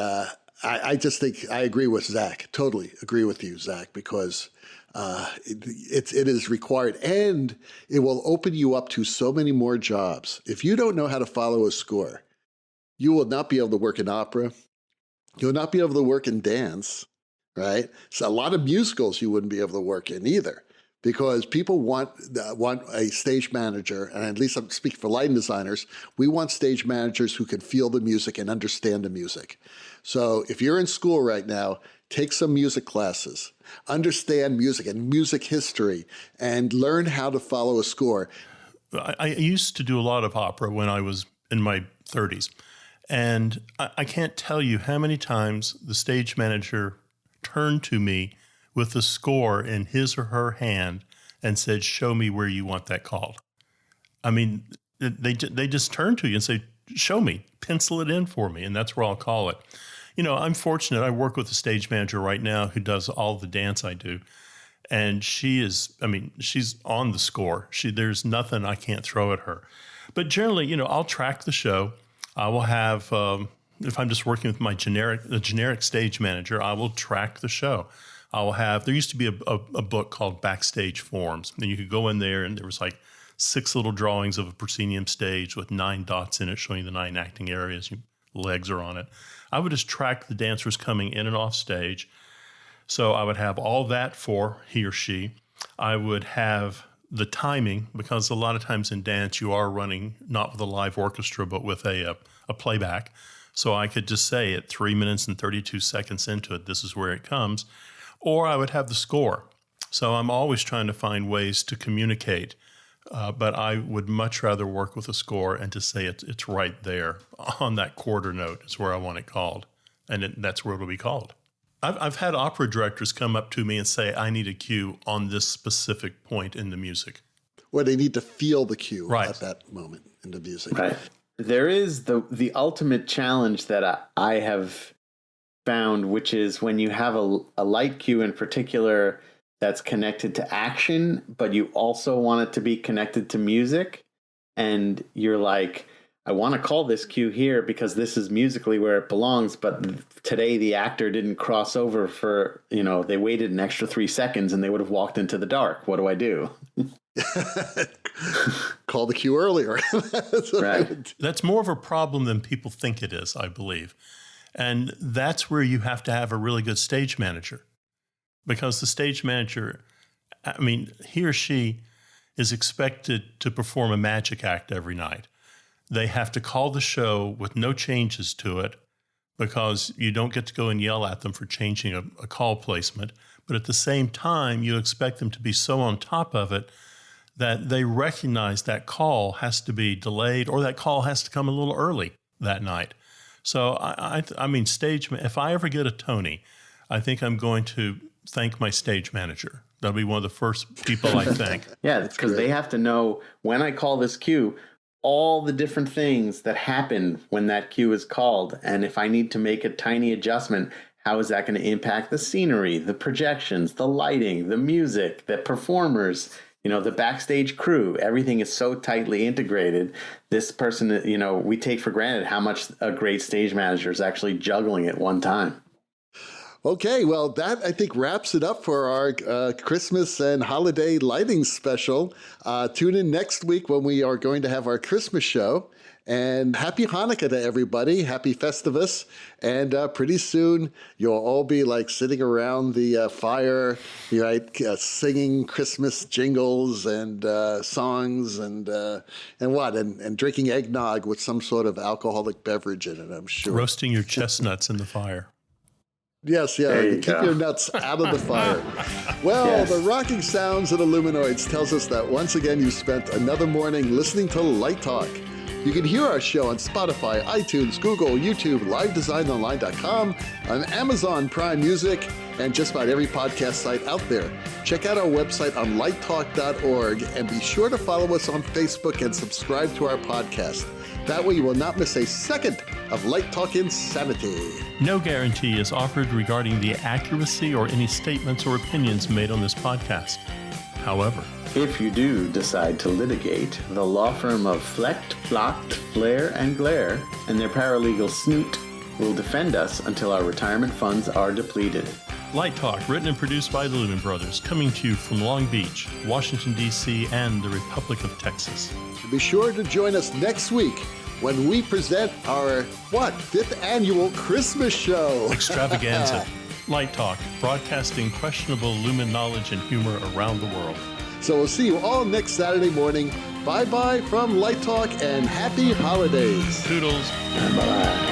I just think I agree with Zach. Totally agree with you, Zach, because it is required, and it will open you up to so many more jobs. If you don't know how to follow a score, you will not be able to work in opera. You'll not be able to work in dance, right? So a lot of musicals you wouldn't be able to work in either, because people want a stage manager, and at least I'm speaking for lighting designers, we want stage managers who can feel the music and understand the music. So if you're in school right now, take some music classes, understand music and music history, and learn how to follow a score. I used to do a lot of opera when I was in my 30s. And I can't tell you how many times the stage manager turned to me with the score in his or her hand and said, "Show me where you want that called." I mean, they just turn to you and say, "Show me, pencil it in for me," and that's where I'll call it. I'm fortunate. I work with a stage manager right now who does all the dance I do. And she's on the score. There's nothing I can't throw at her. But generally, I'll track the show. I will have, if I'm just working with my generic stage manager, I will track the show. I will have, there used to be a book called Backstage Forms. And you could go in there and there was like 6 little drawings of a proscenium stage with 9 dots in it showing the 9 acting areas. Legs are on it. I would just track the dancers coming in and off stage. So I would have all that for he or she. I would have the timing, because a lot of times in dance you are running not with a live orchestra but with a playback. So I could just say at 3 minutes and 32 seconds into it, this is where it comes. Or I would have the score. So I'm always trying to find ways to communicate. But I would much rather work with a score and to say it's right there on that quarter note is where I want it called. and that's where it'll be called. I've had opera directors come up to me and say, I need a cue on this specific point in the music. Where they need to feel the cue right. at that moment in the music. Right. There is the ultimate challenge that I have found, which is when you have a light cue in particular that's connected to action, but you also want it to be connected to music. And you're like, I want to call this cue here because this is musically where it belongs. But today the actor didn't cross over for, they waited an extra 3 seconds and they would have walked into the dark. What do I do? Call the cue earlier. Right. That's more of a problem than people think it is, I believe. And that's where you have to have a really good stage manager. Because the stage manager, he or she is expected to perform a magic act every night. They have to call the show with no changes to it because you don't get to go and yell at them for changing a call placement. But at the same time, you expect them to be so on top of it that they recognize that call has to be delayed or that call has to come a little early that night. So, if I ever get a Tony, I think I'm going to thank my stage manager. That'll be one of the first people I thank. Yeah, it's because they have to know when I call this cue, all the different things that happen when that cue is called. And if I need to make a tiny adjustment, how is that going to impact the scenery, the projections, the lighting, the music, the performers, the backstage crew? Everything is so tightly integrated. This person, we take for granted how much a great stage manager is actually juggling at one time. Okay, well, that I think wraps it up for our Christmas and holiday lighting special. Tune in next week when we are going to have our Christmas show. And happy Hanukkah to everybody. Happy Festivus. And pretty soon you'll all be like sitting around the fire, singing Christmas jingles and songs and drinking eggnog with some sort of alcoholic beverage in it, I'm sure. Roasting your chestnuts in the fire. Yes, keep your nuts out of the fire. Well, yes. The rocking sounds of the Luminoids tells us that once again you spent another morning listening to Light Talk. You can hear our show on Spotify, iTunes, Google, YouTube, livedesignonline.com, on Amazon Prime Music, and just about every podcast site out there. Check out our website on lighttalk.org and be sure to follow us on Facebook and subscribe to our podcast. That way you will not miss a second of Light Talk Insanity. No guarantee is offered regarding the accuracy or any statements or opinions made on this podcast. However, if you do decide to litigate, the law firm of Flecht, Flocht, Flair, and Glare and their paralegal Snoot will defend us until our retirement funds are depleted. Light Talk, written and produced by the Lumen Brothers, coming to you from Long Beach, Washington, D.C., and the Republic of Texas. Be sure to join us next week when we present our, 5th annual Christmas show. Extravaganza. Light Talk, broadcasting questionable Lumen knowledge and humor around the world. So we'll see you all next Saturday morning. Bye-bye from Light Talk and happy holidays. Toodles. Bye-bye.